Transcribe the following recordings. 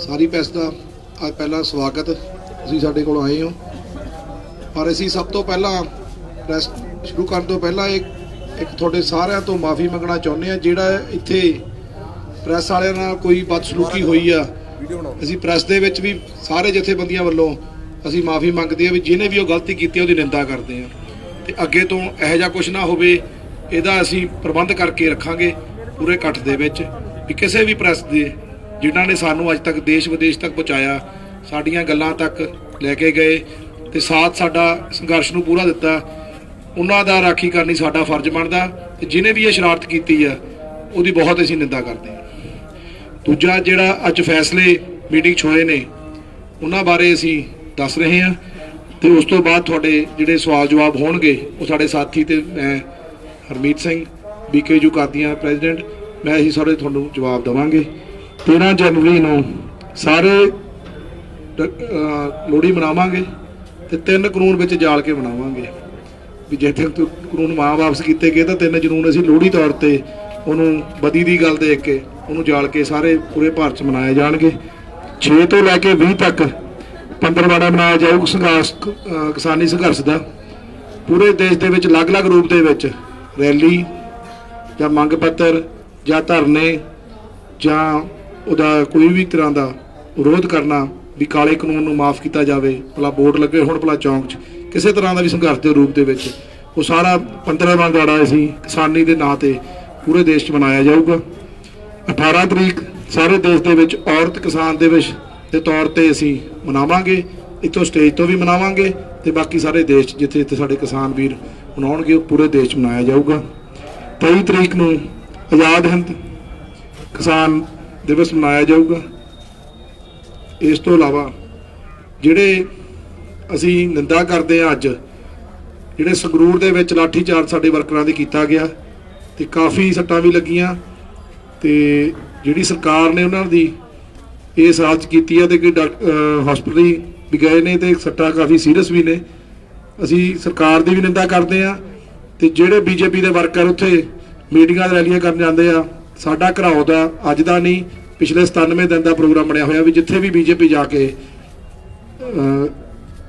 ਸਾਰੀ press ਦਾ ਅੱਜ ਪਹਿਲਾ ਸਵਾਗਤ। ਤੁਸੀਂ ਸਾਡੇ ਕੋਲ ਆਏ ਹੋ, ਪਰ ਅਸੀਂ ਸਭ ਤੋਂ ਪਹਿਲਾਂ ਪ੍ਰੈਸ ਸ਼ੁਰੂ ਕਰਨ ਤੋਂ ਪਹਿਲਾਂ ਇੱਕ ਤੁਹਾਡੇ ਸਾਰਿਆਂ ਤੋਂ ਮਾਫੀ ਮੰਗਣਾ ਚਾਹੁੰਦੇ ਹਾਂ। ਜਿਹੜਾ ਇੱਥੇ ਪ੍ਰੈਸ ਵਾਲਿਆਂ ਨਾਲ ਕੋਈ ਬਦਸਲੂਕੀ ਹੋਈ ਆ, ਅਸੀਂ ਪ੍ਰੈਸ ਦੇ ਵਿੱਚ ਵੀ ਸਾਰੇ ਜਥੇਬੰਦੀਆਂ ਵੱਲੋਂ ਅਸੀਂ ਮਾਫੀ ਮੰਗਦੇ ਹਾਂ ਵੀ ਜਿਹਨੇ ਵੀ ਉਹ ਗਲਤੀ ਕੀਤੀ ਉਹਦੀ ਨਿੰਦਾ ਕਰਦੇ ਹਾਂ, ਤੇ ਅੱਗੇ ਤੋਂ ਇਹੋ ਜਿਹਾ ਕੁਝ ਨਾ ਹੋਵੇ। ਇਹਦਾ ਅਸੀਂ ਪ੍ਰਬੰਧ ਕਰਕੇ ਰੱਖਾਂਗੇ ਪੂਰੇ ਇਕੱਠ ਦੇ ਵਿੱਚ ਵੀ ਕਿਸੇ ਵੀ ਪ੍ਰੈਸ ਦੇ ਜਿਨ੍ਹਾਂ ਨੇ ਸਾਨੂੰ ਅੱਜ ਤੱਕ ਦੇਸ਼ ਵਿਦੇਸ਼ ਤੱਕ ਪਹੁੰਚਾਇਆ, ਸਾਡੀਆਂ ਗੱਲਾਂ ਤੱਕ ਲੈ ਕੇ ਗਏ ਤੇ ਸਾਥ ਸਾਡਾ ਸੰਘਰਸ਼ ਨੂੰ ਪੂਰਾ ਦਿੱਤਾ, ਉਹਨਾਂ ਦਾ ਰਾਖੀ ਕਰਨੀ ਸਾਡਾ ਫਰਜ਼ ਬਣਦਾ। ਤੇ ਜਿਹਨੇ ਵੀ ਇਹ ਸ਼ਰਾਰਤ ਕੀਤੀ ਆ ਉਹਦੀ ਬਹੁਤ ਅਸੀਂ ਨਿੰਦਾ ਕਰਦੇ ਹਾਂ। ਦੂਜਾ, ਜਿਹੜਾ ਅੱਜ ਫੈਸਲੇ ਮੀਟਿੰਗ 'ਚ ਹੋਏ ਨੇ ਉਹਨਾਂ ਬਾਰੇ ਅਸੀਂ ਦੱਸ ਰਹੇ ਹਾਂ, ਤੇ ਉਸ ਤੋਂ ਬਾਅਦ ਤੁਹਾਡੇ ਜਿਹੜੇ ਸਵਾਲ ਜਵਾਬ ਹੋਣਗੇ ਉਹ ਸਾਡੇ ਸਾਥੀ ਤੇ ਮੈਂ ਹਰਮੀਤ ਸਿੰਘ BKU ਕਾਦੀਆਂ ਪ੍ਰੈਜ਼ੀਡੈਂਟ ਮੈਂ ਅਸੀਂ ਸਾਰੇ ਤੁਹਾਨੂੰ ਜਵਾਬ ਦੇਵਾਂਗੇ। 13 ਜਨਵਰੀ ਨੂੰ ਸਾਰੇ ਲੋਹੜੀ ਮਨਾਵਾਂਗੇ ਤੇ 3 ਕਾਨੂੰਨ ਵਿੱਚ ਜਾਲ ਕੇ ਮਨਾਵਾਂਗੇ ਵੀ ਜੇ ਕਾਨੂੰਨ ਵਾਪਸ ਕੀਤੇ ਗਏ ਤਾਂ 3 ਜਨੂਨ ਅਸੀਂ ਲੋਹੜੀ ਤੌਰ ਤੇ ਉਹਨੂੰ ਬਦੀ ਦੀ ਗੱਲ ਦੇਖ ਕੇ ਉਹਨੂੰ ਜਾਲ ਕੇ ਸਾਰੇ ਪੂਰੇ ਭਾਰਤ 'ਚ ਮਨਾਏ ਜਾਣਗੇ। 6 ਤੋਂ ਲੈ ਕੇ 20 ਤੱਕ ਪੰਦਰਵਾੜਾ ਮਨਾਇਆ ਜਾਊਗਾ ਸੰਘਰਸ਼ ਕਿਸਾਨੀ ਸੰਘਰਸ਼ ਦਾ। ਪੂਰੇ ਦੇਸ਼ ਦੇ ਵਿੱਚ ਅਲੱਗ-ਅਲੱਗ ਰੂਪ ਦੇ ਵਿੱਚ ਰੈਲੀ ਜਾਂ ਮੰਗ ਪੱਤਰ ਜਾਂ ਧਰਨੇ ਜਾਂ ਉਹਦਾ ਕੋਈ ਵੀ ਤਰ੍ਹਾਂ ਦਾ ਵਿਰੋਧ ਕਰਨਾ ਵੀ ਕਾਲੇ ਕਾਨੂੰਨ ਨੂੰ ਮਾਫ ਕੀਤਾ ਜਾਵੇ, ਭਲਾ ਬੋਰਡ ਲੱਗੇ ਹੁਣ ਭਲਾ ਚੌਂਕ 'ਚ ਕਿਸੇ ਤਰ੍ਹਾਂ ਦਾ ਵੀ ਸੰਘਰਸ਼ ਦੇ ਰੂਪ ਦੇ ਵਿੱਚ ਉਹ ਸਾਰਾ 15ਵਾਂ ਦਿਹਾੜਾ ਅਸੀਂ ਕਿਸਾਨੀ ਦੇ ਨਾਂ ਤੇ ਪੂਰੇ ਦੇਸ਼ 'ਚ ਮਨਾਇਆ ਜਾਊਗਾ। 18 ਤਰੀਕ ਸਾਰੇ ਦੇਸ਼ ਦੇ ਵਿੱਚ ਔਰਤ ਕਿਸਾਨ ਦਿਵਸ ਦੇ ਤੌਰ ਤੇ ਅਸੀਂ ਮਨਾਵਾਂਗੇ, ਇੱਥੋਂ ਸਟੇਜ ਤੋਂ ਵੀ ਮਨਾਵਾਂਗੇ ਤੇ ਬਾਕੀ ਸਾਰੇ ਦੇਸ਼ ਜਿੱਥੇ ਜਿੱਥੇ ਸਾਡੇ ਕਿਸਾਨ ਵੀਰ ਮਨਾਉਣਗੇ ਉਹ ਪੂਰੇ ਦੇਸ਼ 'ਚ ਮਨਾਇਆ ਜਾਊਗਾ। 23 ਤਰੀਕ ਨੂੰ ਆਜ਼ਾਦ ਹਿੰਦ ਕਿਸਾਨ ਦਿਵਸ ਮਨਾਇਆ ਜਾਊਗਾ। ਇਸ ਤੋਂ ਇਲਾਵਾ ਜਿਹੜੇ ਅਸੀਂ ਨਿੰਦਾ ਕਰਦੇ ਹਾਂ, ਅੱਜ ਜਿਹੜੇ ਸੰਗਰੂਰ ਦੇ ਵਿੱਚ ਲਾਠੀਚਾਰਜ ਸਾਡੇ ਵਰਕਰਾਂ ਦੇ ਕੀਤਾ ਗਿਆ ਤੇ ਕਾਫੀ ਸੱਟਾਂ ਵੀ ਲੱਗੀਆਂ, ਤੇ ਜਿਹੜੀ ਸਰਕਾਰ ਨੇ ਉਹਨਾਂ ਦੀ ਇਹ ਸਾਜ਼ਿਸ਼ ਕੀਤੀ ਹੈ ਤੇ ਕਿ ਹਸਪਤਾਲ ਵੀ ਗਏ ਨੇ ਤੇ ਸੱਟਾਂ ਕਾਫੀ ਸੀਰੀਅਸ ਵੀ ਨੇ। ਅਸੀਂ ਸਰਕਾਰ ਦੀ ਵੀ ਨਿੰਦਾ ਕਰਦੇ ਹਾਂ ਤੇ ਜਿਹੜੇ BJP ਦੇ ਵਰਕਰ ਉੱਥੇ ਮੀਟਿੰਗਾਂ ਰੈਲੀਆਂ ਕਰਨ ਜਾਂਦੇ ਆ, ਸਾਡਾ ਘਰਾਓ ਦਾ ਅੱਜ ਦਾ ਨਹੀਂ ਪਿਛਲੇ 97 ਦਿਨ ਦਾ ਪ੍ਰੋਗਰਾਮ ਬਣਿਆ ਹੋਇਆ ਵੀ ਜਿੱਥੇ ਵੀ BJP ਜਾ ਕੇ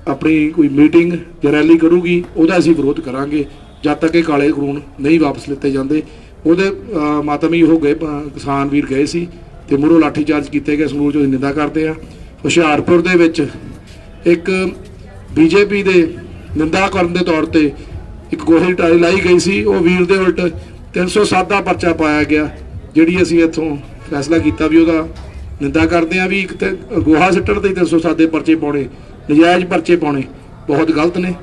ਆਪਣੀ ਕੋਈ ਮੀਟਿੰਗ ਜਾਂ ਰੈਲੀ ਕਰੂਗੀ ਉਹਦਾ ਅਸੀਂ ਵਿਰੋਧ ਕਰਾਂਗੇ ਜਦ ਤੱਕ ਇਹ ਕਾਲੇ ਕਾਨੂੰਨ ਨਹੀਂ ਵਾਪਸ ਲਿੱਤੇ ਜਾਂਦੇ। ਉਹਦੇ ਮਾਤਮੀ ਹੋ ਗਏ ਕਿਸਾਨ ਵੀਰ ਗਏ ਸੀ ਤੇ ਮੂਹਰੋਂ ਲਾਠੀਚਾਰਜ ਕੀਤੇ ਗਏ। ਸੰਗਰੂਰ 'ਚ ਨਿੰਦਾ ਕਰਦੇ ਆ। ਹੁਸ਼ਿਆਰਪੁਰ ਦੇ ਵਿੱਚ ਇੱਕ BJP ਦੇ ਨਿੰਦਾ ਕਰਨ ਦੇ ਤੌਰ ਤੇ ਇੱਕ ਗੋਹੇ ਟਾਈ ਲਾਈ ਗਈ ਸੀ, ਉਹ ਵੀਰ ਦੇ ਉਲਟ 307 ਦਾ ਪਰਚਾ ਪਾਇਆ ਗਿਆ। ਜਿਹੜੀ ਅਸੀਂ ਇੱਥੋਂ ਫੈਸਲਾ ਕੀਤਾ ਵੀ ਉਹਦਾ ਨਿੰਦਾ ਕਰਦੇ ਆ ਵੀ ਇੱਕ ਤੇ ਗੋਹਾ ਸਿੱਟਣ ਤੇ 307 ਦੇ ਪਰਚੇ ਪਾਉਣੇ, ਨਜਾਇਜ਼ ਪਰਚੇ ਪਾਉਣੇ ਬਹੁਤ ਗਲਤ ਨੇ।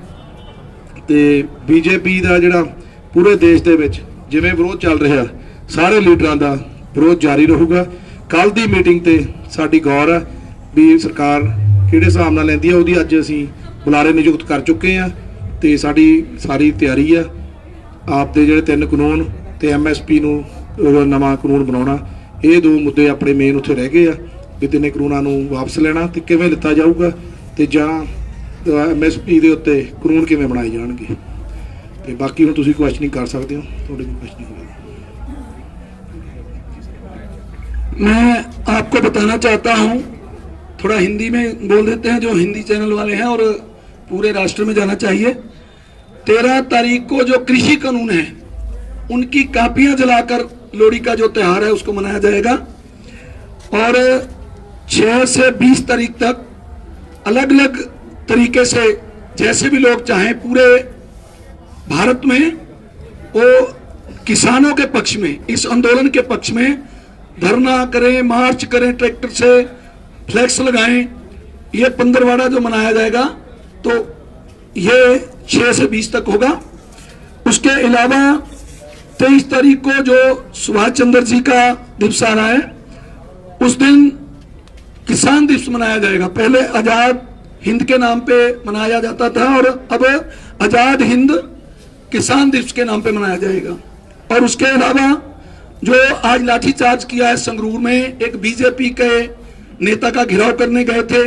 ਤੇ BJP ਦਾ ਜਿਹੜਾ ਪੂਰੇ ਦੇਸ਼ ਦੇ ਵਿੱਚ ਜਿਵੇਂ ਵਿਰੋਧ ਚੱਲ ਰਿਹਾ, ਸਾਰੇ ਲੀਡਰਾਂ ਦਾ ਵਿਰੋਧ ਜਾਰੀ ਰਹੂਗਾ। ਕੱਲ ਦੀ ਮੀਟਿੰਗ ਤੇ ਸਾਡੀ ਗੌਰ ਆ ਵੀ ਸਰਕਾਰ ਕਿਹੜੇ ਹਿਸਾਬ ਨਾਲ ਲੈਂਦੀ ਆ, ਉਹਦੀ ਅੱਜ ਅਸੀਂ ਬੁਲਾਰੇ ਨਿਯੁਕਤ ਕਰ ਚੁੱਕੇ ਆ ਤੇ ਸਾਡੀ ਸਾਰੀ ਤਿਆਰੀ ਆ। ਆਪ ਦੇ ਜਿਹੜੇ 3 ਕਾਨੂੰਨ ਤੇ MSP ਨੂੰ ਨਵਾਂ ਕਾਨੂੰਨ ਬਣਾਉਣਾ, ਇਹ 2 ਮੁੱਦੇ ਆਪਣੇ ਮੇਨ ਉੱਥੇ ਰਹਿ ਗਏ ਆ ਵੀ 3 ਕਾਨੂੰਨਾਂ ਨੂੰ ਵਾਪਸ ਲੈਣਾ ਤੇ ਕਿਵੇਂ ਲਿੱਤਾ ਜਾਊਗਾ ਤੇ ਜਾਂ MSP ਦੇ ਉੱਤੇ ਕਾਨੂੰਨ ਕਿਵੇਂ ਬਣਾਏ ਜਾਣਗੇ। ਤੇ ਬਾਕੀ ਹੁਣ ਤੁਸੀਂ ਕੁਐਸਚਨਿੰਗ ਕਰ ਸਕਦੇ ਹੋ, ਤੁਹਾਡੇ ਕੋਲ ਕੁਐਸਚਨਿੰਗ ਹੋਵੇਗੀ। मैं आपको बताना चाहता हूं, थोड़ा हिंदी में बोल देते हैं जो हिंदी चैनल वाले हैं और पूरे राष्ट्र में जाना चाहिए। 13 तारीख को जो कृषि कानून है उनकी कापियां जलाकर लोहड़ी का जो त्योहार है उसको मनाया जाएगा, और 6 से 20 तारीख तक अलग अलग तरीके से जैसे भी लोग चाहें पूरे भारत में वो किसानों के पक्ष में, इस आंदोलन के पक्ष में धरना करें, मार्च करें, ट्रैक्टर से फ्लैक्स लगाएं। ये पंद्रवाड़ा जो मनाया जाएगा तो ये 6 से 20 तक होगा। उसके अलावा 23 तारीख को जो सुभाष चंद्र जी का दिवस आ रहा है उस दिन किसान दिवस मनाया जाएगा। पहले आजाद हिंद के नाम पे मनाया जाता था और अब आजाद हिंद किसान दिवस के नाम पे मनाया जाएगा। और उसके अलावा जो आज लाठीचार्ज किया है संगरूर में, एक BJP के नेता का घेराव करने गए थे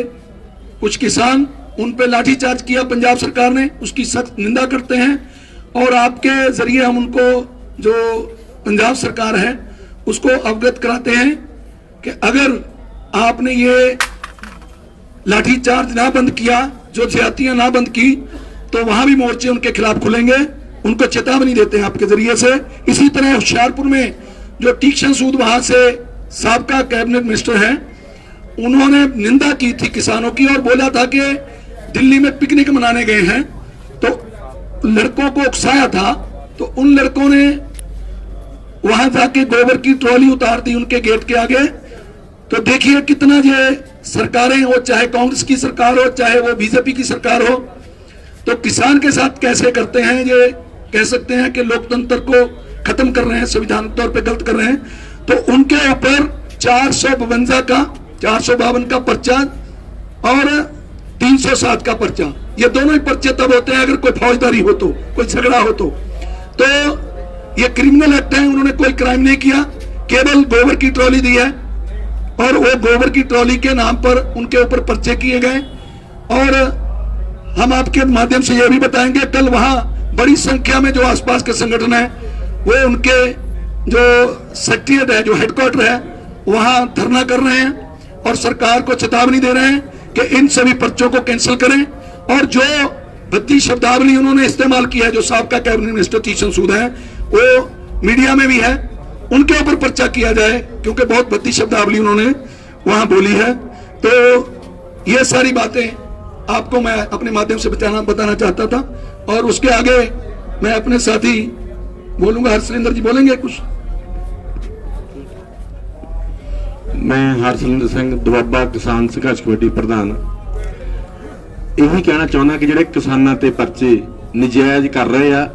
कुछ किसान, उन पे लाठीचार्ज किया पंजाब सरकार ने, उसकी सख्त निंदा करते हैं। और आपके जरिए हम उनको जो पंजाब सरकार है उसको अवगत कराते हैं कि अगर आपने ये लाठीचार्ज ना बंद किया, जो ज्यादतियां ना बंद की, तो वहां भी मोर्चे उनके खिलाफ खुलेंगे। उनको चेतावनी देते हैं आपके जरिए से। इसी तरह होशियारपुर में जो तीक्ष्ण सूद वहां से साबका कैबिनेट मिनिस्टर हैं, उन्होंने निंदा की थी किसानों की और बोला था कि दिल्ली में पिकनिक मनाने गए हैं, तो लड़कों को उकसाया था। तो उन लड़कों ने वहां जाके गोबर की ट्रॉली उतार दी उनके गेट के आगे। तो देखिए कितना ये सरकारें हो, चाहे कांग्रेस की सरकार हो, चाहे वो बीजेपी की सरकार हो, तो किसान के साथ कैसे करते हैं। ये कह सकते हैं कि लोकतंत्र को खत्म कर रहे हैं, संविधानिक तौर पे गलत कर रहे हैं। तो उनके ऊपर 452 का पर्चा और 307 का पर्चा, ये दोनों ही पर्चे तब होते हैं अगर कोई फौजदारी हो, तो कोई झगड़ा हो तो ये क्रिमिनल एक्ट है। उन्होंने कोई क्राइम नहीं किया, केवल गोबर की ट्रॉली दी है और वो गोबर की ट्रॉली के नाम पर उनके ऊपर पर्चे किए गए। और हम आपके माध्यम से यह भी बताएंगे, कल वहां बड़ी संख्या में जो आसपास के संगठन है, वो उनके जो सेक्रेटरीट है, जो हेडक्वार्टर है, वहां धरना कर रहे हैं और सरकार को चेतावनी दे रहे हैं कि इन सभी पर्चों को कैंसिल करें। और जो भद्दी शब्दावली उन्होंने इस्तेमाल किया है, जो साबका कैबिनेट मिनिस्टर तीक्ष्ण सूद है, वो मीडिया में भी है, उनके ऊपर पर्चा किया जाए, क्योंकि बहुत भद्दी शब्दावली उन्होंने वहां बोली है। तो ये सारी बातें आपको मैं अपने माध्यम से बताना चाहता था। और उसके आगे मैं अपने साथी बोलूंगा, हरसिलेंद्र जी बोलेंगे कुछ। मैं हरसिलेंद्र सिंह दुआबा किसान संघर्ष कमेटी प्रधान यही कहना चाਹੁੰਦਾ कि ਜਿਹੜੇ ਕਿਸਾਨਾਂ ਤੇ ਪਰਚੇ ਨਜਾਇਜ਼ ਕਰ ਰਹੇ ਆ,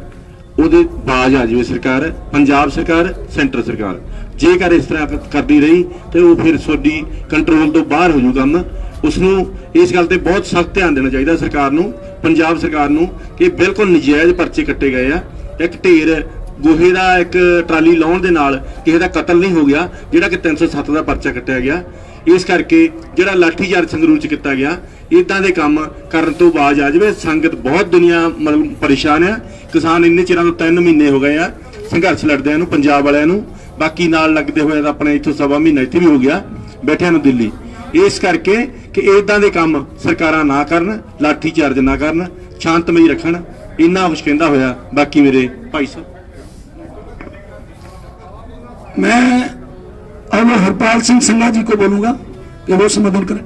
ਉਹਦੇ ਬਾਜ਼ ਆ ਜਾਵੇ ਸਰਕਾਰ, ਪੰਜਾਬ ਸਰਕਾਰ, ਸੈਂਟਰ ਸਰਕਾਰ। ਜੇਕਰ ਇਸ ਤਰ੍ਹਾਂ ਕਰਦੀ ਰਹੀ ਤੇ ਉਹ ਫਿਰ ਤੁਹਾਡੀ ਕੰਟਰੋਲ ਤੋਂ ਬਾਹਰ ਹੋ ਜੂ ਕੰਮ। ਉਸ ਨੂੰ ਇਸ ਗੱਲ ਤੇ ਬਹੁਤ ਸਖਤ ਧਿਆਨ ਦੇਣਾ ਚਾਹੀਦਾ ਸਰਕਾਰ ਨੂੰ, ਪੰਜਾਬ ਸਰਕਾਰ ਨੂੰ, ਕਿ ਬਿਲਕੁਲ ਨਜਾਇਜ਼ ਪਰਚੇ ਕੱਟੇ ਗਏ ਆ। ਇੱਕ ਢੇਰ ਗੋਹੇ ਦਾ ਇੱਕ ਟਰਾਲੀ ਲਾਉਣ ਦੇ ਨਾਲ ਕਿਸੇ ਦਾ ਕਤਲ ਨਹੀਂ ਹੋ ਗਿਆ, ਜਿਹੜਾ ਕਿ 307 ਦਾ ਪਰਚਾ ਕੱਟਿਆ ਗਿਆ। ਇਸ ਕਰਕੇ ਜਿਹੜਾ ਲਾਠੀਚਾਰਜ ਸੰਗਰੂਰ ਚ ਕੀਤਾ ਗਿਆ, ਇਦਾਂ ਦੇ ਕੰਮ ਕਰਨ ਤੋਂ ਬਾਜ਼ ਆ ਜਾਵੇ। ਸੰਗਤ ਬਹੁਤ ਦੁਨੀਆ ਮਤਲਬ ਪਰੇਸ਼ਾਨ ਆ। ਕਿਸਾਨ ਇੰਨੇ ਚਿਰਾਂ ਤੋਂ 3 ਮਹੀਨੇ ਹੋ ਗਏ ਆ ਸੰਘਰਸ਼ ਲੜਦਿਆਂ ਨੂੰ, ਪੰਜਾਬ ਵਾਲਿਆਂ ਨੂੰ, ਬਾਕੀ ਨਾਲ ਲੱਗਦੇ ਹੋਏ ਤਾਂ ਆਪਣੇ ਇੱਥੋਂ 1.25 ਮਹੀਨਾ ਇੱਥੇ ਵੀ ਹੋ ਗਿਆ ਬੈਠਿਆਂ ਨੂੰ ਦਿੱਲੀ। ਇਸ ਕਰਕੇ ਕਿ ਇਦਾਂ ਦੇ ਕੰਮ ਸਰਕਾਰਾਂ ਨਾ ਕਰਨ, ਲਾਠੀਚਾਰਜ ਨਾ ਕਰਨ, ਸ਼ਾਂਤਮਈ ਰੱਖਣ। ਇੰਨਾ ਕੁਛ ਕਹਿੰਦਾ ਹੋਇਆ, ਬਾਕੀ ਮੇਰੇ ਭਾਈ ਸਾਹਿਬ। मैं अब हरपाल सिंह संघा जी को बोलूंगा कि वो संबोधन करें।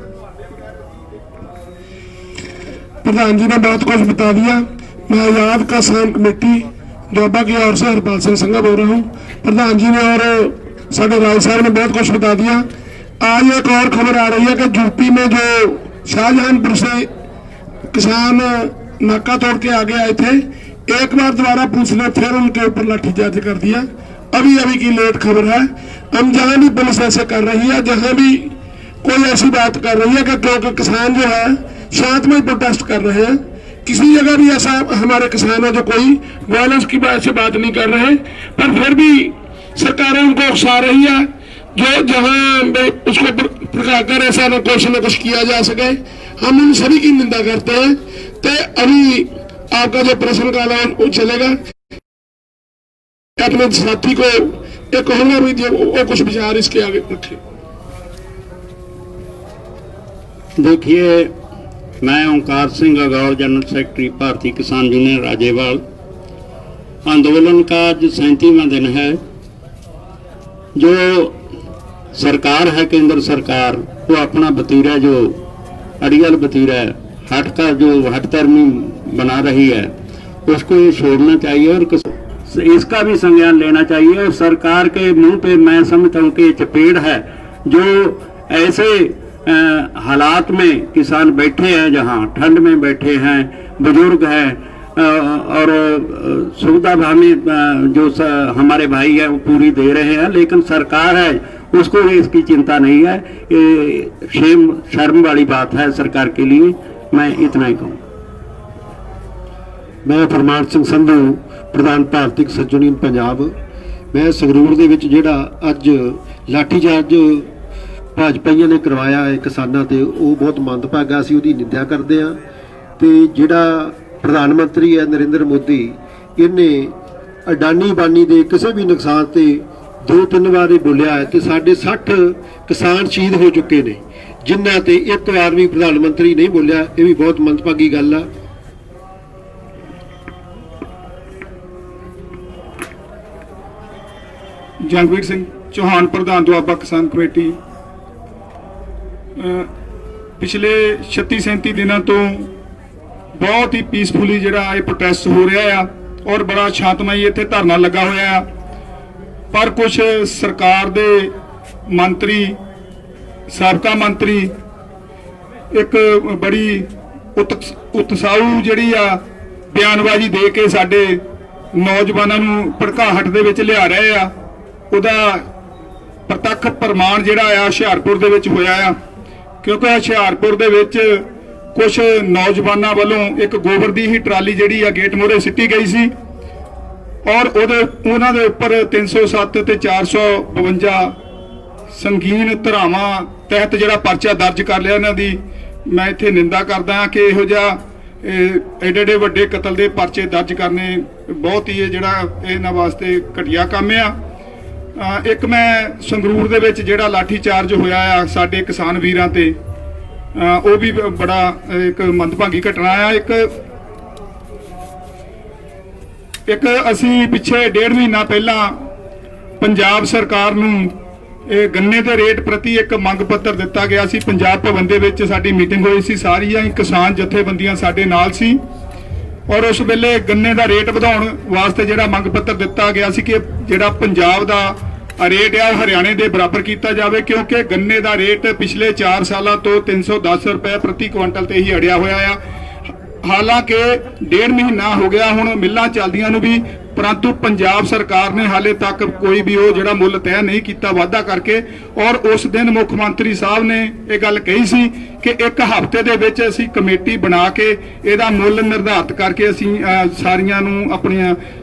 प्रधान जी ने बहुत कुछ बता दिया। मैं आजाद किसान कमेटी दुआबा की ओर से हरपाल सिंह संघा बोल रहा हूँ। प्रधान जी ने और साडे राय साहब ने बहुत कुछ बता दिया। आज एक और खबर आ रही है कि यूपी में जो शाहजहांपुर से किसान नाका तोड़ के आगे आए थे, एक बार दोबारा पुलिस ने फिर उनके ऊपर लाठीचार्ज कर दिया। अभी की लेट खबर है। हम जहां भी पुलिस ऐसे कर रही है, जहां भी कोई ऐसी बात कर रही है कि क्योंकि किसान जो है शांतमय प्रोटेस्ट कर रहे हैं, किसी जगह भी ऐसा हमारे किसान है जो कोई वायलेंस की बात से बात नहीं कर रहे, पर फिर भी सरकारें उनको उकसा रही है, जो जहां उसको भड़काकर ऐसा न कुछ किया जा सके। हम उन सभी की निंदा करते हैं। तो अभी आपका जो प्रश्न काल है वो चलेगा। अपने साथी को ये कहूंगा भी वो कुछ विचार इसके आगे रखे। देखिए, मैं ओंकार सिंह अगौर, जनरल सेक्रेटरी भारतीय किसान यूनियन राजेवाल। आंदोलन का आज 37वां दिन है। जो सरकार है, केंद्र सरकार, वो अपना वतीरा, जो अड़ियल वतीरा हटकर जो हटधर्मी बना रही है, उसको ये छोड़ना चाहिए और इसका भी संज्ञान लेना चाहिए। और सरकार के मुंह पे मैं समझता हूँ कि चपेट है। जो ऐसे हालात में किसान बैठे हैं, जहाँ ठंड में बैठे हैं, बुजुर्ग हैं और सुविधा भावी जो हमारे भाई है वो पूरी दे रहे हैं, लेकिन सरकार है उसको इसकी चिंता नहीं है। ये शर्म वाली बात है सरकार के लिए। मैं इतना ही कहूँ। मैं फरमान सिंह संधू, प्रधान भारतीय किसान यूनियन पंजाब। मैं संगरूर ਦੇ ਵਿੱਚ ਜਿਹੜਾ ਅੱਜ ਲਾਠੀਚਾਰਜ ਭਾਜਪਾਈਆਂ ਨੇ ਕਰਵਾਇਆ ਹੈ ਕਿਸਾਨਾਂ ਤੇ, ਉਹ ਬਹੁਤ ਮੰਦਭਾਗਾ। ਅਸੀਂ ਉਹਦੀ ਨਿੰਦਿਆ ਕਰਦੇ ਹਾਂ। ਤੇ ਜਿਹੜਾ ਪ੍ਰਧਾਨ ਮੰਤਰੀ ਹੈ ਨਰਿੰਦਰ ਮੋਦੀ, ਇਹਨੇ ਅਡਾਨੀ ਬਾਨੀ ਦੇ ਕਿਸੇ ਵੀ ਨੁਕਸਾਨ ਤੇ 2-3 ਵਾਰ ਇਹ ਬੋਲਿਆ ਹੈ ਤੇ ਸਾਡੇ 60 ਕਿਸਾਨ ਸ਼ਹੀਦ ਹੋ ਚੁੱਕੇ ਨੇ, ਜਿਨ੍ਹਾਂ ਤੇ ਇੱਕ ਵਾਰ ਵੀ ਪ੍ਰਧਾਨ ਮੰਤਰੀ ਨਹੀਂ ਬੋਲਿਆ। ਇਹ ਵੀ ਬਹੁਤ ਮੰਦਭਾਗੀ ਗੱਲ ਆ। ਜੰਗਵੀਰ ਸਿੰਘ ਚੌਹਾਨ, ਪ੍ਰਧਾਨ ਦੁਆਬਾ ਕਿਸਾਨ ਕਮੇਟੀ। ਪਿਛਲੇ 36-37 ਦਿਨਾਂ ਤੋਂ ਬਹੁਤ ਹੀ ਪੀਸਫੁਲੀ ਜਿਹੜਾ ਇਹ ਪ੍ਰੋਟੈਸਟ ਹੋ ਰਿਹਾ ਆ ਔਰ ਬੜਾ ਸ਼ਾਂਤਮਈ ਇੱਥੇ ਧਰਨਾ ਲੱਗਾ ਹੋਇਆ ਆ। ਪਰ ਕੁਝ ਸਰਕਾਰ ਦੇ ਮੰਤਰੀ, ਸਾਬਕਾ ਮੰਤਰੀ ਇੱਕ ਬੜੀ ਉਤਸ਼ਾਹੂ ਜਿਹੜੀ ਆ ਬਿਆਨਬਾਜ਼ੀ ਦੇ ਕੇ ਸਾਡੇ ਨੌਜਵਾਨਾਂ ਨੂੰ ਭੜਕਾਹਟ ਦੇ ਵਿੱਚ ਲਿਆ ਰਹੇ ਆ। ਉਹਦਾ ਪ੍ਰਤੱਖ ਪ੍ਰਮਾਣ ਜਿਹੜਾ ਆ ਹੁਸ਼ਿਆਰਪੁਰ ਦੇ ਵਿੱਚ ਹੋਇਆ ਆ, ਕਿਉਂਕਿ ਹੁਸ਼ਿਆਰਪੁਰ ਦੇ ਵਿੱਚ ਕੁਝ ਨੌਜਵਾਨਾਂ ਵੱਲੋਂ ਇੱਕ ਗੋਬਰ ਦੀ ਹੀ ਟਰਾਲੀ ਜਿਹੜੀ ਆ ਗੇਟ ਮੋਹਰੇ ਸਿੱਟੀ ਗਈ ਸੀ ਔਰ ਉਹਨਾਂ ਦੇ ਉੱਪਰ 307 ਤੇ 452 ਸੰਗੀਨ ਧਾਰਾਵਾਂ ਤਹਿਤ ਜਿਹੜਾ ਪਰਚਾ ਦਰਜ ਕਰ ਲਿਆ ਇਹਨਾਂ ਦੀ। ਮੈਂ ਇੱਥੇ ਨਿੰਦਾ ਕਰਦਾ ਹਾਂ ਕਿ ਇਹੋ ਜਿਹਾ ਐਡੇ ਵੱਡੇ ਕਤਲ ਦੇ ਪਰਚੇ ਦਰਜ ਕਰਨੇ ਬਹੁਤ ਹੀ ਜਿਹੜਾ ਇਹਨਾਂ ਵਾਸਤੇ ਘਟੀਆ ਕੰਮ ਆ। ਇੱਕ ਮੈਂ ਸੰਗਰੂਰ ਦੇ ਵਿੱਚ ਜਿਹੜਾ ਲਾਠੀ ਚਾਰਜ ਹੋਇਆ ਆ ਸਾਡੇ ਕਿਸਾਨ ਵੀਰਾਂ ਤੇ, ਉਹ ਵੀ ਬੜਾ ਇੱਕ ਮੰਦਭਾਗੀ ਘਟਨਾ ਆ। ਇੱਕ ਅਸੀਂ ਪਿੱਛੇ 1.5 ਮਹੀਨਾ ਪਹਿਲਾਂ ਪੰਜਾਬ ਸਰਕਾਰ ਨੂੰ ਇਹ ਗੰਨੇ ਦੇ ਰੇਟ ਪ੍ਰਤੀ ਇੱਕ ਮੰਗ ਪੱਤਰ ਦਿੱਤਾ ਗਿਆ ਸੀ। ਪੰਜਾਬ ਭਵਨ ਦੇ ਵਿੱਚ ਸਾਡੀ ਮੀਟਿੰਗ ਹੋਈ ਸੀ, ਸਾਰੀਆਂ ਹੀ ਕਿਸਾਨ ਜਥੇਬੰਦੀਆਂ ਸਾਡੇ ਨਾਲ ਸੀ ਔਰ ਉਸ ਵੇਲੇ ਗੰਨੇ ਦਾ ਰੇਟ ਵਧਾਉਣ ਵਾਸਤੇ ਜਿਹੜਾ ਮੰਗ ਪੱਤਰ ਦਿੱਤਾ ਗਿਆ ਸੀ ਕਿ ਜਿਹੜਾ ਪੰਜਾਬ ਦਾ ਰੇਟ ਆ ਹਰਿਆਣੇ ਦੇ ਬਰਾਬਰ ਕੀਤਾ ਜਾਵੇ, ਕਿਉਂਕਿ ਗੰਨੇ ਦਾ ਰੇਟ ਪਿਛਲੇ 4 ਸਾਲਾਂ ਤੋਂ 310 ਰੁਪਏ ਪ੍ਰਤੀ ਕੁਇੰਟਲ ਤੇ ਹੀ ਅੜਿਆ ਹੋਇਆ ਆ। ਹਾਲਾਂਕਿ 1.5 ਮਹੀਨਾ ਹੋ ਗਿਆ ਹੁਣ ਮਿੱਲਾਂ ਚੱਲਦੀਆਂ ਨੂੰ ਵੀ, ਪਰੰਤੂ ਪੰਜਾਬ ਸਰਕਾਰ ਨੇ ਹਾਲੇ ਤੱਕ ਕੋਈ ਵੀ ਉਹ ਜਿਹੜਾ ਮੁੱਲ ਤੈਅ ਨਹੀਂ ਕੀਤਾ ਵਾਅਦਾ ਕਰਕੇ। ਔਰ ਉਸ ਦਿਨ ਮੁੱਖ ਮੰਤਰੀ ਸਾਹਿਬ ਨੇ ਇਹ ਗੱਲ ਕਹੀ ਸੀ ਕਿ 1 ਹਫ਼ਤੇ ਦੇ ਵਿੱਚ ਅਸੀਂ ਕਮੇਟੀ ਬਣਾ ਕੇ ਇਹਦਾ ਮੁੱਲ ਨਿਰਧਾਰਿਤ ਕਰਕੇ ਅਸੀਂ ਸਾਰੀਆਂ ਨੂੰ ਆਪਣੀਆਂ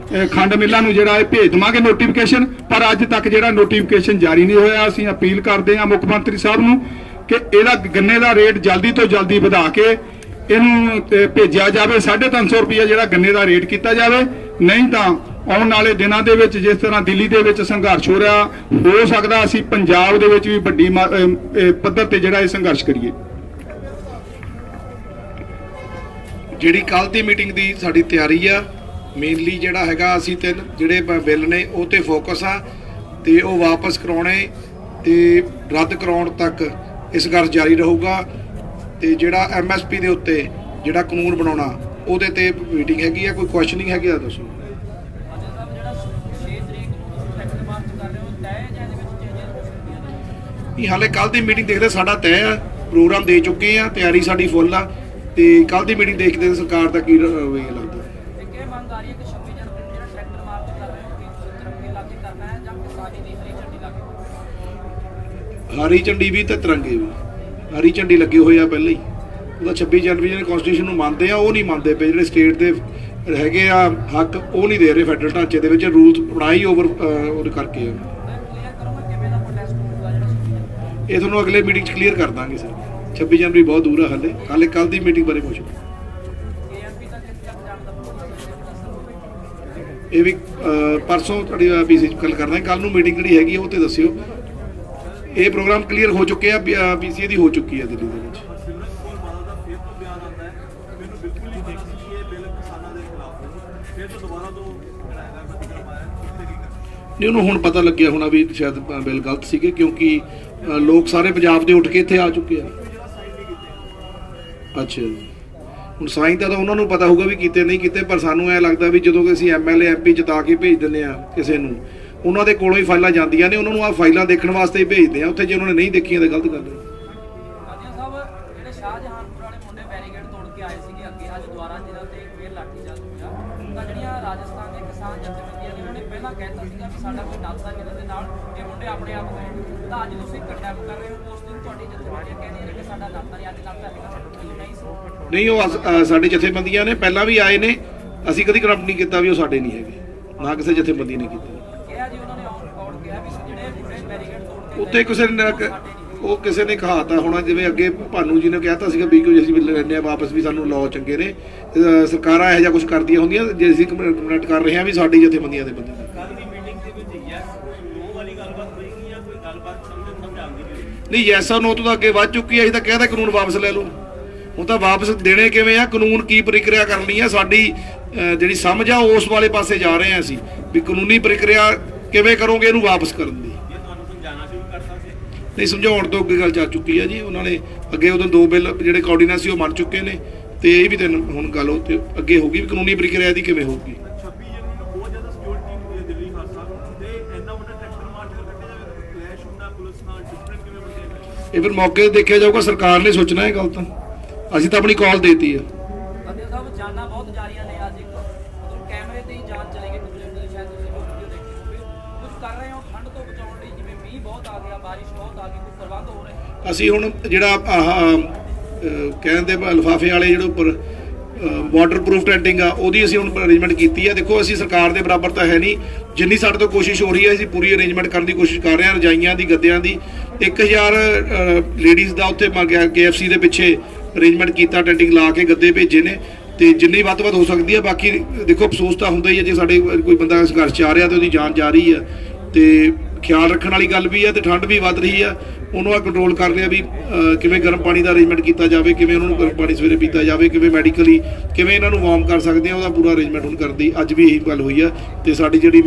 ਖੰਡ ਮਿੱਲਾਂ ਨੂੰ ਜਿਹੜਾ ਇਹ ਭੇਜ ਦੇਵਾਂਗੇ ਨੋਟੀਫਿਕੇਸ਼ਨ। ਪਰ ਅੱਜ ਤੱਕ ਜਿਹੜਾ ਨੋਟੀਫਿਕੇਸ਼ਨ ਜਾਰੀ ਨਹੀਂ ਹੋਇਆ। ਅਸੀਂ ਅਪੀਲ ਕਰਦੇ ਹਾਂ ਮੁੱਖ ਮੰਤਰੀ ਸਾਹਿਬ ਨੂੰ ਕਿ ਇਹਦਾ ਗੰਨੇ ਦਾ ਰੇਟ ਜਲਦੀ ਤੋਂ ਜਲਦੀ ਵਧਾ ਕੇ ਇਹਨੂੰ ਭੇਜਿਆ ਜਾਵੇ। 350 ਰੁਪਏ ਜਿਹੜਾ ਗੰਨੇ ਦਾ ਰੇਟ ਕੀਤਾ ਜਾਵੇ, ਨਹੀਂ ਤਾਂ ਆਉਣ ਵਾਲੇ ਦਿਨਾਂ ਦੇ ਵਿੱਚ ਜਿਸ ਤਰ੍ਹਾਂ ਦਿੱਲੀ ਦੇ ਵਿੱਚ ਸੰਘਰਸ਼ ਹੋ ਰਿਹਾ, ਹੋ ਸਕਦਾ ਅਸੀਂ ਪੰਜਾਬ ਦੇ ਵਿੱਚ ਵੀ ਵੱਡੀ ਪੱਧਰ ਤੇ ਜਿਹੜਾ ਇਹ ਸੰਘਰਸ਼ ਕਰੀਏ। ਜਿਹੜੀ ਕੱਲ ਦੀ ਮੀਟਿੰਗ ਦੀ ਸਾਡੀ ਤਿਆਰੀ ਆ, ਮੇਨਲੀ ਜਿਹੜਾ ਹੈਗਾ ਅਸੀਂ 3 ਜਿਹੜੇ ਬਿੱਲ ਨੇ ਉਹ ਤੇ ਫੋਕਸ ਆ ਤੇ ਉਹ ਵਾਪਸ ਕਰਾਉਣੇ ਤੇ ਰੱਦ ਕਰਾਉਣ ਤੱਕ ਇਹ ਸੰਘਰਸ਼ ਜਾਰੀ ਰਹੂਗਾ। ਤੇ ਜਿਹੜਾ MSP ਦੇ ਉੱਤੇ ਜਿਹੜਾ ਕਾਨੂੰਨ ਬਣਾਉਣਾ ਉਹਦੇ ਤੇ ਮੀਟਿੰਗ ਹੈਗੀ ਆ। ਕੋਈ ਕੁਐਸਚਨਿੰਗ ਹੈਗੀ ਆ ਦੱਸੋ। ਇਹ ਹਾਲੇ ਕੱਲ ਦੀ ਮੀਟਿੰਗ ਦੇਖਦੇ ਸਾਡਾ ਤੈਅ ਆ, ਪ੍ਰੋਗਰਾਮ ਦੇ ਚੁੱਕੇ ਆ, ਤਿਆਰੀ ਸਾਡੀ ਫੁੱਲ ਆ ਤੇ ਕੱਲ ਦੀ ਮੀਟਿੰਗ ਦੇਖਦੇ ਸਰਕਾਰ ਦਾ ਕੀ ਲੱਗਦਾ। ਹਰੀ ਝੰਡੀ ਵੀ ਤੇ ਤਿਰੰਗੇ ਵੀ, ਹਰੀ ਝੰਡੀ ਲੱਗੇ ਹੋਏ ਆ ਪਹਿਲਾਂ ਹੀ। ਉਹਦਾ 26 ਜਨਵਰੀ ਜਿਹੜੇ ਕਨਸਟੀਟਿਊਸ਼ਨ ਨੂੰ ਮੰਨਦੇ ਆ ਉਹ ਨਹੀਂ ਮੰਨਦੇ ਪਏ, ਜਿਹੜੇ ਸਟੇਟ ਦੇ ਹੈਗੇ ਆ ਹੱਕ ਉਹ ਨਹੀਂ ਦੇ ਰਹੇ ਫੈਡਰਲ ਢਾਂਚੇ ਦੇ ਵਿੱਚ ਰੂਲਸ ਬਣਾਈ ਉਹਦੇ ਕਰਕੇ। ਇਹ ਤੁਹਾਨੂੰ ਅਗਲੇ ਮੀਟਿੰਗ 'ਚ ਕਲੀਅਰ ਕਰ ਦਾਂਗੇ ਸਰ। 26 ਜਨਵਰੀ ਬਹੁਤ ਦੂਰ ਆ, ਹਾਲੇ ਕੱਲ ਦੀ ਮੀਟਿੰਗ ਬਾਰੇ ਪੁੱਛੋ। ਇਹ ਵੀ ਪਰਸੋਂ ਤੁਹਾਡੀ BC 'ਚ ਗੱਲ ਕਰਦਾ। ਕੱਲ ਨੂੰ ਮੀਟਿੰਗ ਜਿਹੜੀ ਹੈਗੀ ਉਹ ਤੇ ਦੱਸਿਓ। ਇਹ ਪ੍ਰੋਗਰਾਮ ਕਲੀਅਰ ਹੋ ਚੁੱਕੇ ਆ, BCA ਦੀ ਹੋ ਚੁੱਕੀ ਆ ਦਿੱਲੀ ਦੇ ਵਿੱਚ। ਨਹੀਂ, ਉਹਨੂੰ ਹੁਣ ਪਤਾ ਲੱਗਿਆ ਹੋਣਾ ਵੀ ਸ਼ਾਇਦ ਬਿੱਲ ਗਲਤ ਸੀਗੇ, ਕਿਉਂਕਿ ਲੋਕ ਸਾਰੇ ਪੰਜਾਬ ਦੇ ਉੱਠ ਕੇ ਇੱਥੇ ਆ ਚੁੱਕੇ ਆ। ਅੱਛਾ, ਹੁਣ ਸਾਈਨ ਤਾਂ ਉਹਨਾਂ ਨੂੰ ਪਤਾ ਹੋਊਗਾ ਵੀ ਕੀਤੇ ਨਹੀਂ ਕੀਤੇ, ਪਰ ਸਾਨੂੰ ਐ ਲੱਗਦਾ ਵੀ ਜਦੋਂ ਅਸੀਂ MLA MP ਜਿਤਾ ਕੇ ਭੇਜ ਦਿੰਦੇ ਆ ਕਿਸੇ ਨੂੰ, ਉਹਨਾਂ ਦੇ ਕੋਲੋਂ ਹੀ ਫਾਈਲਾਂ ਜਾਂਦੀਆਂ ਨੇ, ਉਹਨਾਂ ਨੂੰ ਆ ਫਾਈਲਾਂ ਦੇਖਣ ਵਾਸਤੇ ਹੀ ਭੇਜਦੇ ਆ। ਉੱਥੇ ਜੇ ਉਹਨਾਂ ਨੇ ਨਹੀਂ ਦੇਖੀਆਂ ਤਾਂ ਗਲਤ ਗੱਲ ਹੈ। ਨਹੀਂ, ਉਹ ਸਾਡੇ ਜਥੇਬੰਦੀਆਂ ਨੇ ਪਹਿਲਾਂ ਵੀ ਆਏ ਨੇ, ਅਸੀਂ ਕਦੀ ਕਰਪਟ ਨਹੀਂ ਕੀਤਾ ਵੀ ਉਹ ਸਾਡੇ ਨਹੀਂ ਹੈਗੇ, ਨਾ ਕਿਸੇ ਜਥੇਬੰਦੀ ਨੇ ਕੀਤਾ। ਉੱਥੇ ਕਿਸੇ ਨੇ ਕਹਾਤਾ ਹੋਣਾ, ਜਿਵੇਂ ਅੱਗੇ ਭਾਨੂ ਜੀ ਨੇ ਕਹਿਤਾ ਸੀਗਾ ਵੀ ਕੋਈ ਅਸੀਂ ਵੀ ਲੈਂਦੇ ਆ ਵਾਪਸ, ਵੀ ਸਾਨੂੰ ਲਾਅ ਚੰਗੇ ਨੇ, ਸਰਕਾਰਾਂ ਇਹੋ ਜਿਹਾ ਕੁਝ ਕਰਦੀਆਂ ਹੁੰਦੀਆਂ। ਜੇ ਅਸੀਂ ਕਮੈਂਟ ਕਰ ਰਹੇ ਹਾਂ ਵੀ ਸਾਡੀ ਜਥੇਬੰਦੀਆਂ ਦੇ ਬੰਦੇ ਨਹੀਂ ਯੈਸ ਔਰ ਨੋ ਤੋਂ ਤਾਂ ਅੱਗੇ ਵੱਧ ਚੁੱਕੀ ਹੈ। ਅਸੀਂ ਤਾਂ ਕਹਿੰਦਾ ਕਾਨੂੰਨ ਵਾਪਸ ਲੈ ਲਓ। ਹੁਣ ਤਾਂ ਵਾਪਸ ਦੇਣੇ ਕਿਵੇਂ ਆ, ਕਾਨੂੰਨ ਕੀ ਪ੍ਰਕਿਰਿਆ ਕਰਨੀ ਆ, ਸਾਡੀ ਜਿਹੜੀ ਸਮਝ ਆ ਉਸ ਵਾਲੇ ਪਾਸੇ ਜਾ ਰਹੇ ਆ ਅਸੀਂ ਵੀ ਕਾਨੂੰਨੀ ਪ੍ਰਕਿਰਿਆ ਕਿਵੇਂ ਕਰੋਗੇ ਇਹਨੂੰ ਵਾਪਸ ਕਰਨ ਦੀ। ਨਹੀਂ ਸਮਝਾਉਣ ਤੋਂ ਅੱਗੇ ਗੱਲ ਜਾ ਚੁੱਕੀ ਆ ਜੀ। ਉਹਨਾਂ ਨੇ ਅੱਗੇ ਉਦੋਂ 2 ਬਿੱਲ ਜਿਹੜੇ ਕੋਆਰਡੀਨੈਂਸ ਸੀ ਉਹ ਮੰਨ ਚੁੱਕੇ ਨੇ ਤੇ ਇਹ ਵੀ ਦਿਨ ਹੁਣ ਗੱਲ ਉਹ ਤੇ ਅੱਗੇ ਹੋਊਗੀ ਵੀ ਕਾਨੂੰਨੀ ਪ੍ਰਕਿਰਿਆ ਦੀ ਕਿਵੇਂ ਹੋਊਗੀ। ਇਹ ਫਿਰ ਮੌਕੇ ਤੇ ਦੇਖਿਆ ਜਾਊਗਾ, ਸਰਕਾਰ ਨੇ ਸੋਚਣਾ ਇਹ ਗੱਲ ਤਾਂ। ਅਸੀਂ ਤਾਂ ਆਪਣੀ ਕਾਲ ਦੇਤੀ ਆ। ਜਾਨਾਂ ਬਹੁਤ ਜਾਰੀਆਂ ਨੇ। ਅੱਜ ਇੱਕ ਮਤਲਬ ਕੈਮਰੇ ਤੇ ਹੀ ਜਾਂਚ ਚਲੇਗੀ ਕਬੂਤਰ ਦੀ, ਸ਼ਾਇਦ ਤੁਸੀਂ ਉਹ ਵੀਡੀਓ ਦੇਖੀ ਹੋਵੇ। ਕੁਝ ਕਰ ਰਹੇ ਹੋ ਠੰਡ ਤੋਂ ਬਚਾਉਣ ਲਈ, ਜਿਵੇਂ ਮੀਂਹ ਬਹੁਤ ਆ ਗਿਆ, ਬਾਰਿਸ਼ ਬਹੁਤ ਆ ਗਈ, ਕੋਈ ਪ੍ਰਬੰਧ ਹੋ ਰਹੇ? ਅਸੀਂ ਹੁਣ ਜਿਹੜਾ ਕਹਿੰਦੇ ਲਿਫਾਫੇ ਵਾਲੇ ਜਿਹੜੇ ਉੱਪਰ ਵਾਟਰਪ੍ਰੂਫ ਟੈਂਟਿੰਗ ਆ ਉਹਦੀ ਅਸੀਂ ਹੁਣ ਅਰੇਂਜਮੈਂਟ ਕੀਤੀ ਆ। ਦੇਖੋ ਅਸੀਂ ਸਰਕਾਰ ਦੇ ਬਰਾਬਰ ਤਾਂ ਹੈ ਨਹੀਂ, ਜਿੰਨੀ ਸਾਡੇ ਤੋਂ ਕੋਸ਼ਿਸ਼ ਹੋ ਰਹੀ ਹੈ ਅਸੀਂ ਪੂਰੀ ਅਰੇਂਜਮੈਂਟ ਕਰਨ ਦੀ ਕੋਸ਼ਿਸ਼ ਕਰ ਰਹੇ ਹਾਂ। ਰਜਾਈਆਂ ਦੀ, ਗੱਦਿਆਂ ਦੀ 1000 ਲੇਡੀਜ਼ ਦਾ ਉੱਥੇ KFC ਦੇ ਪਿੱਛੇ ਅਰੇਂਜਮੈਂਟ ਕੀਤਾ, ਟੈਂਟਿੰਗ ਲਾ ਕੇ ਗੱਦੇ ਭੇਜੇ ਨੇ ਤੇ ਜਿੰਨੀ ਵੱਧ ਤੋਂ ਵੱਧ ਹੋ ਸਕਦੀ ਹੈ। ਬਾਕੀ ਦੇਖੋ ਅਫਸੋਸ ਤਾਂ ਹੁੰਦਾ ਹੀ ਹੈ ਜੇ ਸਾਡੇ ਕੋਈ ਬੰਦਾ ਸੰਘਰਸ਼ 'ਚ ਆ ਰਿਹਾ ਤੇ ਉਹਦੀ ਜਾਨ ਜਾ ਰਹੀ ਹੈ ਤੇ ਖਿਆਲ ਰੱਖਣ ਵਾਲੀ ਗੱਲ ਵੀ ਹੈ ਤੇ ਠੰਡ ਵੀ ਵੱਧ ਰਹੀ ਆ, ਉਹਨੂੰ ਆ ਕੰਟਰੋਲ ਕਰ ਲਿਆ ਵੀ ਕਿਵੇਂ ਗਰਮ ਪਾਣੀ ਦਾ ਅਰੇਂਜਮੈਂਟ ਕੀਤਾ ਜਾਵੇ, ਕਿਵੇਂ ਉਹਨਾਂ ਨੂੰ ਗਰਮ ਪਾਣੀ ਸਵੇਰੇ ਪੀਤਾ ਜਾਵੇ, ਕਿਵੇਂ ਮੈਡੀਕਲੀ ਕਿਵੇਂ ਇਹਨਾਂ ਨੂੰ ਵਾਰਮ ਕਰ ਸਕਦੇ ਆ, ਉਹਦਾ ਪੂਰਾ ਅਰੇਂਜਮੈਂਟ ਹੁਣ ਕਰਨ ਦੀ ਅੱਜ ਵੀ ਇਹੀ ਗੱਲ ਹੋਈ ਆ ਤੇ ਸਾਡੀ ਜਿਹੜੀ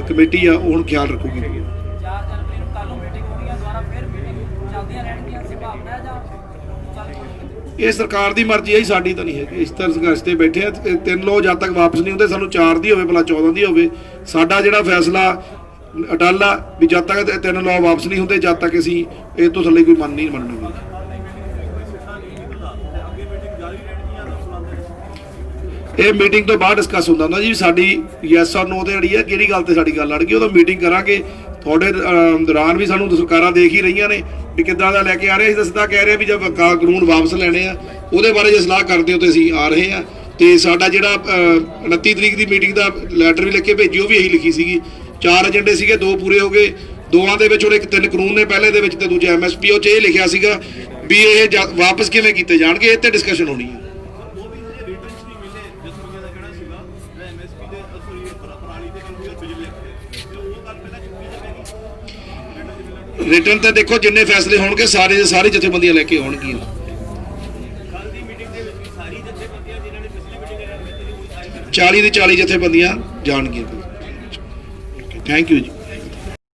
ਕਮੇਟੀ ਆ ਉਹ ਹੁਣ ਖਿਆਲ ਰੱਖੂਗੀ। 4 ਜਨਵਰੀ ਨੂੰ ਕੱਲ ਨੂੰ ਮੀਟਿੰਗ ਹੋਣੀ ਹੈ, ਦੁਬਾਰਾ ਫਿਰ ਮੀਟਿੰਗ ਚੱਲਦੀਆਂ ਰਹਿਣਗੀਆਂ, ਸੰਭਾਵਨਾ ਹੈ ਜਾਂ ਇਹ ਸਰਕਾਰ ਦੀ ਮਰਜ਼ੀ ਹੈ ਜੀ, ਸਾਡੀ ਤਾਂ ਨਹੀਂ ਹੈਗੀ। ਇਸ ਤਰ੍ਹਾਂ ਸੰਘਰਸ਼ ਤੇ ਬੈਠੇ ਆ। 3 ਲੋ ਜਦ ਤੱਕ ਵਾਪਸ ਨਹੀਂ ਹੁੰਦੇ, ਸਾਨੂੰ 4 ਦੀ ਹੋਵੇ ਭਲਾ 14 ਦੀ ਹੋਵੇ, ਸਾਡਾ ਜਿਹੜਾ ਫੈਸਲਾ ਅਟੱਲ ਆ ਵੀ ਜਦ ਤੱਕ 3 ਲੋ ਵਾਪਸ ਨਹੀਂ ਹੁੰਦੇ ਜਦ ਤੱਕ ਅਸੀਂ ਇਹ ਤੋਂ ਥੱਲੇ ਕੋਈ ਮੰਨ ਨਹੀਂ ਮੰਨਾਂਗੇ। ਇਹ ਮੀਟਿੰਗ ਤੋਂ ਬਾਅਦ ਡਿਸਕਸ ਹੁੰਦਾ ਜੀ ਸਾਡੀ ਯੈਸ ਔਰ ਨੋ ਤੇ ਅੜੀ ਆ, ਕਿਹੜੀ ਗੱਲ ਤੇ ਸਾਡੀ ਗੱਲ ਅੜ ਗਈ ਉਹਦਾ ਮੀਟਿੰਗ ਕਰਾਂਗੇ। ਤੁਹਾਡੇ ਦੌਰਾਨ ਵੀ ਸਾਨੂੰ ਸਰਕਾਰਾਂ ਦੇਖ ਹੀ ਰਹੀਆਂ ਨੇ ਵੀ ਕਿੱਦਾਂ ਦਾ ਲੈ ਕੇ ਆ ਰਹੇ। ਅਸੀਂ ਤਾਂ ਸਿੱਧਾ ਕਹਿ ਰਹੇ ਵੀ ਜਦ ਕਾਨੂੰਨ ਵਾਪਸ ਲੈਣੇ ਆ ਉਹਦੇ ਬਾਰੇ ਜੇ ਸਲਾਹ ਕਰਦੇ ਹੋ ਤੇ ਅਸੀਂ ਆ ਰਹੇ ਆ। ਤੇ ਸਾਡਾ ਜਿਹੜਾ 29 ਤਰੀਕ ਦੀ ਮੀਟਿੰਗ ਦਾ ਲੈਟਰ ਵੀ ਲਿਖ ਕੇ ਭੇਜੀ, ਉਹ ਵੀ ਇਹੀ ਲਿਖੀ ਸੀਗੀ। 4 ਏਜੰਡੇ ਸੀਗੇ, 2 ਪੂਰੇ ਹੋ ਗਏ, 2ਾਂ ਦੇ ਵਿੱਚ ਹੁਣ 3 ਕਾਨੂੰਨ ਨੇ ਪਹਿਲੇ ਦੇ ਵਿੱਚ ਤੇ ਦੂਜੇ MSP। ਉਹ 'ਚ ਇਹ ਲਿਖਿਆ ਸੀਗਾ ਵੀ ਇਹ ਵਾਪਸ ਕਿਵੇਂ ਕੀਤੇ ਜਾਣਗੇ, ਇਹ ਤੇ ਡਿਸਕਸ਼ਨ ਹੋਣੀ ਹੈ। ਰਿਟਰਨ ਤੇ ਦੇਖੋ ਜਿੰਨੇ ਫੈਸਲੇ ਹੋਣਗੇ ਸਾਰੇ ਜਥੇਬੰਦੀਆਂ ਲੈ ਕੇ ਆਉਣਗੀਆਂ। 40 ਦੀ 40 ਜਥੇਬੰਦੀਆਂ ਜਾਣਗੀਆਂ। ਥੈਂਕ ਯੂ ਜੀ।